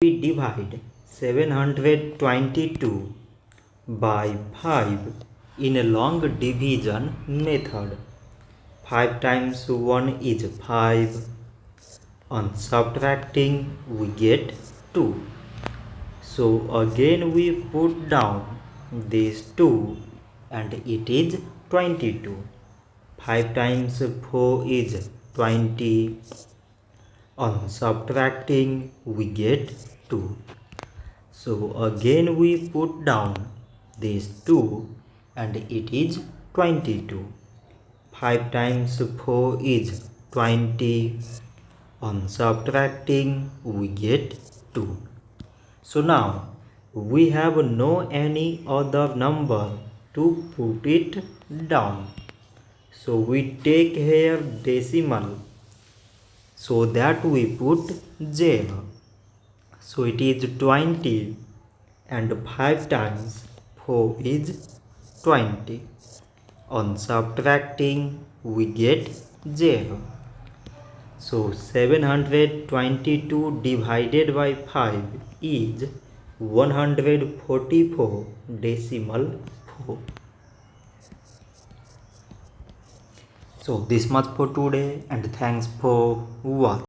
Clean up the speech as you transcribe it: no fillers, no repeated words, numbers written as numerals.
We divide 722 by 5 in a long division method. 5 times 1 is 5. On subtracting we get 2. So again we put down these 2 and it is 22. 5 times 4 is 20. On subtracting we get 2. So again we put down these 2 and it is 22. 5 times 4 is 20. On subtracting we get 2. So now we have no any other number to put it down. So we take here decimal, so that we put 0. So it is 20 and 5 times 4 is 20. On subtracting we get 0. So 722 divided by 5 is 144 decimal 4. So this much for today and thanks for watching.